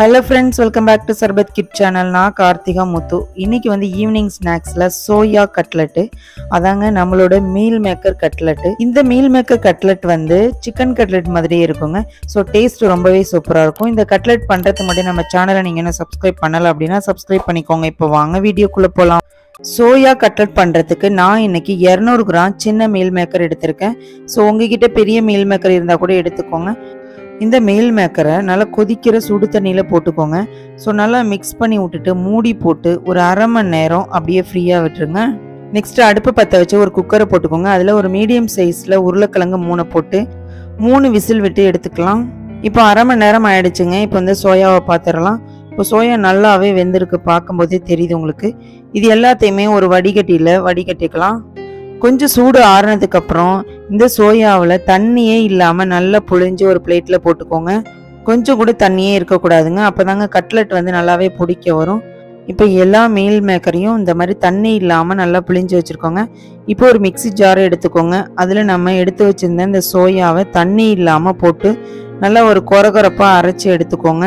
Hello friends, welcome back to Sarbath Kid channel. நான் கார்த்திகா முத்து. இன்னைக்கு வந்து ஈவினிங் ஸ்நாக்ஸ்ல சோயா கட்லெட். அதாங்க நம்மளோட மீல் மேக்கர் கட்லெட். இந்த மீல் மேக்கர் கட்லெட் வந்து சிக்கன் கட்லெட் மாதிரியே இருக்குங்க. சோ டேஸ்ட் ரொம்பவே சூப்பரா இருக்கும். இந்த கட்லெட் பண்றதுக்கு முன்னாடி நம்ம சேனலை நீங்க என்ன சப்ஸ்கிரைப் பண்ணல அப்படினா சப்ஸ்கிரைப் பண்ணிக்கோங்க. இப்போ வாங்க வீடியோக்குள்ள போலாம். சோயா கட்லெட் பண்றதுக்கு நான் இன்னைக்கு 200 கிராம் சின்ன மீல் மேக்கர் எடுத்திருக்கேன். சோ உங்ககிட்ட பெரிய மீல் மேக்கர் இருந்தா கூட எடுத்துக்கோங்க. இந்த மீல் மேக்கரை நல்லா கொதிக்கிற சுடு தண்ணியில போட்டுக்கோங்க. ஸோ நல்லா மிக்ஸ் பண்ணி விட்டுட்டு மூடி போட்டு ஒரு அரை மணி நேரம் அப்படியே ஃப்ரீயாக விட்டுருங்க. நெக்ஸ்ட் அடுப்பு பற்ற வச்சு ஒரு குக்கரை போட்டுக்கோங்க. அதில் ஒரு மீடியம் சைஸில் உருளைக்கிழங்கு 3 போட்டு 3 விசில் விட்டு எடுத்துக்கலாம். இப்போ அரை மணி நேரம் ஆயிடுச்சுங்க. இப்போ வந்து சோயாவை பார்த்துடலாம். இப்போ சோயா நல்லாவே வெந்திருக்கு, பார்க்கும்போதே தெரியுது உங்களுக்கு. இது எல்லாத்தையுமே ஒரு வடிகட்டியில் வடிகட்டிக்கலாம். கொஞ்சம் சூடு ஆறுனதுக்கு அப்புறம் இந்த சோயாவில் தண்ணியே இல்லாமல் நல்லா புழிஞ்சு ஒரு பிளேட்டில் போட்டுக்கோங்க. கொஞ்சம் கூட தண்ணியே இருக்கக்கூடாதுங்க, அப்போதாங்க கட்லெட் வந்து நல்லாவே பிடிக்க வரும். இப்போ எல்லா மீல் மேக்கரையும் இந்த மாதிரி தண்ணி இல்லாமல் நல்லா புழிஞ்சு வச்சுருக்கோங்க. இப்போ ஒரு மிக்ஸி ஜாரை எடுத்துக்கோங்க. அதில் நம்ம எடுத்து வச்சுருந்த இந்த சோயாவை தண்ணி இல்லாமல் போட்டு நல்லா ஒரு கொரகொரப்பாக அரைச்சி எடுத்துக்கோங்க.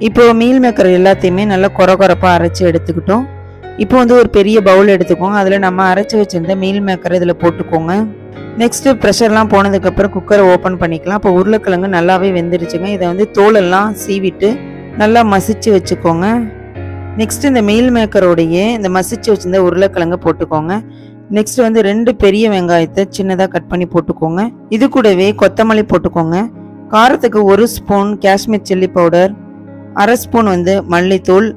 இப்போ மீல் மேக்கர் எல்லாத்தையுமே நல்லா கொரகொரப்பாக அரைச்சி எடுத்துக்கிட்டோம். இப்போ வந்து ஒரு பெரிய பவுல் எடுத்துக்கோங்க. அதில் நம்ம அரைச்சி வச்சிருந்த மீல் மேக்கரை இதில் போட்டுக்கோங்க. நெக்ஸ்ட்டு ப்ரெஷர்லாம் போனதுக்கப்புறம் குக்கரை ஓப்பன் பண்ணிக்கலாம். இப்போ உருளைக்கிழங்கு நல்லாவே வெந்துருச்சுங்க. இதை வந்து தோலெல்லாம் சீவிட்டு நல்லா மசிச்சு வச்சுக்கோங்க. நெக்ஸ்ட் இந்த மீல் மேக்கரோடைய இந்த மசிச்சு வச்சிருந்த உருளைக்கிழங்கு போட்டுக்கோங்க. நெக்ஸ்ட் வந்து 2 பெரிய வெங்காயத்தை சின்னதாக கட் பண்ணி போட்டுக்கோங்க. இது கூடவே கொத்தமல்லி போட்டுக்கோங்க. காரத்துக்கு 1 ஸ்பூன் காஷ்மீர் சில்லி பவுடர், அரை ஸ்பூன் வந்து மல்லித்தூள்,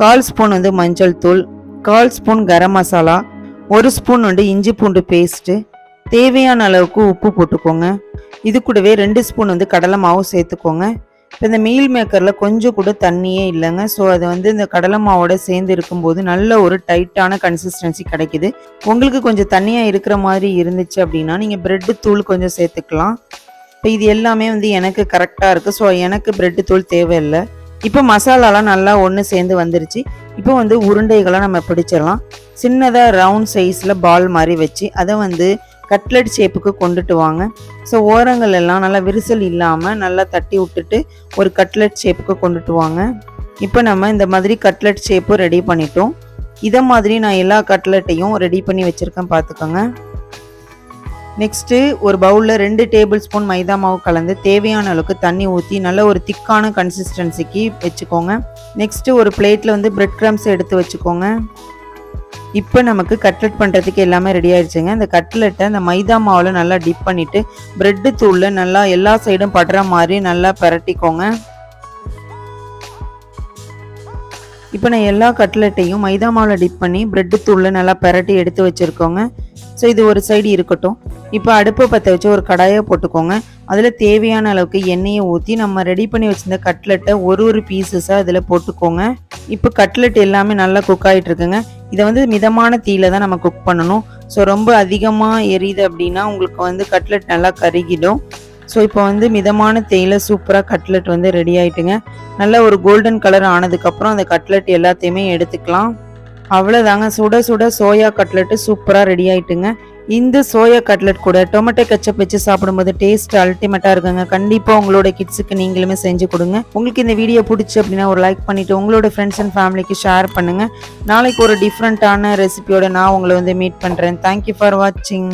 1/4 ஸ்பூன் வந்து மஞ்சள் தூள், 1/4 ஸ்பூன் கரம் மசாலா, 1 ஸ்பூன் வந்து இஞ்சி பூண்டு பேஸ்ட்டு, தேவையான அளவுக்கு உப்பு போட்டுக்கோங்க. இது கூடவே 2 ஸ்பூன் வந்து கடலை மாவு சேர்த்துக்கோங்க. இப்போ இந்த மீல் மேக்கரில் கொஞ்சம் கூட தண்ணியே இல்லைங்க. ஸோ அது வந்து இந்த கடலை மாவோட சேர்ந்து இருக்கும்போது நல்ல ஒரு டைட்டான கன்சிஸ்டன்சி கிடைக்குது. உங்களுக்கு கொஞ்சம் தண்ணியாக இருக்கிற மாதிரி இருந்துச்சு அப்படின்னா நீங்கள் பிரெட்டு தூள் கொஞ்சம் சேர்த்துக்கலாம். இப்போ இது எல்லாமே வந்து எனக்கு கரெக்டாக இருக்குது. ஸோ எனக்கு பிரெட்டு தூள் தேவையில்லை. இப்போ மசாலாலாம் நல்லா ஒன்று சேர்ந்து வந்துருச்சு. இப்போ வந்து உருண்டைகளை நம்ம பிடிச்சிடலாம். சின்னதாக ரவுண்ட் சைஸில் பால் மாதிரி வச்சு அதை வந்து கட்லெட் ஷேப்புக்கு கொண்டுட்டு வாங்க. ஸோ ஓரங்கள் எல்லாம் நல்லா விரிசல் இல்லாமல் நல்லா தட்டி விட்டுட்டு ஒரு கட்லெட் ஷேப்புக்கு கொண்டுட்டு வாங்க. இப்போ நம்ம இந்த மாதிரி கட்லெட் ஷேப்பு ரெடி பண்ணிட்டோம். இதை மாதிரி நான் எல்லா கட்லெட்டையும் ரெடி பண்ணி வச்சுருக்கேன், பார்த்துக்கோங்க. நெக்ஸ்ட்டு ஒரு பவுலில் 2 டேபிள் ஸ்பூன் மைதா மாவு கலந்து தேவையான அளவுக்கு தண்ணி ஊற்றி நல்ல ஒரு திக்கான கன்சிஸ்டன்சிக்கு வச்சுக்கோங்க. நெக்ஸ்ட்டு ஒரு பிளேட்டில் வந்து பிரெட் க்ரம்ஸ் எடுத்து வச்சுக்கோங்க. இப்போ நமக்கு கட்லெட் பண்ணுறதுக்கு எல்லாமே ரெடி ஆயிடுச்சுங்க. இந்த கட்லெட்டை அந்த மைதா மாவில் நல்லா டிப் பண்ணிவிட்டு பிரெட்டு தூளில் நல்லா எல்லா சைடும் படுற மாதிரி நல்லா பரட்டிக்கோங்க. இப்போ நான் எல்லா கட்லெட்டையும் மைதா மாவில் டிப் பண்ணி பிரெட்டு தூளில் நல்லா பரட்டி எடுத்து வச்சுருக்கோங்க. ஸோ இது ஒரு சைடு இருக்கட்டும். இப்போ அடுப்பை பற்ற வச்சு ஒரு கடாயை போட்டுக்கோங்க. அதில் தேவையான அளவுக்கு எண்ணெயை ஊற்றி நம்ம ரெடி பண்ணி வச்சுருந்த கட்லெட்டை ஒரு பீசஸாக இதில் போட்டுக்கோங்க. இப்போ கட்லெட் எல்லாமே நல்லா குக் ஆகிட்டு இருக்குங்க. இதை வந்து மிதமான தீயில தான் நம்ம குக் பண்ணணும். ஸோ ரொம்ப அதிகமாக எரியுது அப்படின்னா உங்களுக்கு வந்து கட்லெட் நல்லா கருகிடும். ஸோ இப்போ வந்து மிதமான தேயில சூப்பராக கட்லெட் வந்து ரெடி ஆகிட்டுங்க. நல்லா ஒரு கோல்டன் கலர் ஆனதுக்கப்புறம் அந்த கட்லெட் எல்லாத்தையுமே எடுத்துக்கலாம். அவ்வளோதாங்க, சுட சுட சோயா கட்லெட்டு சூப்பராக ரெடி ஆகிட்டுங்க. இந்த சோயா கட்லெட் கூட டொமேட்டோ கெச்சப் வச்சு சாப்பிடும்போது டேஸ்ட் அல்டிமேட்டாக இருக்குங்க. கண்டிப்பாக உங்களோட கிட்ஸுக்கு நீங்களுமே செஞ்சு கொடுங்க. உங்களுக்கு இந்த வீடியோ பிடிச்சி அப்படின்னா ஒரு லைக் பண்ணிவிட்டு உங்களோட ஃப்ரெண்ட்ஸ் அண்ட் ஃபேமிலிக்கு ஷேர் பண்ணுங்கள். நாளைக்கு ஒரு டிஃப்ரெண்ட்டான ரெசிபியோட நான் உங்களை வந்து மீட் பண்ணுறேன். தேங்க்யூ ஃபார் வாட்சிங்.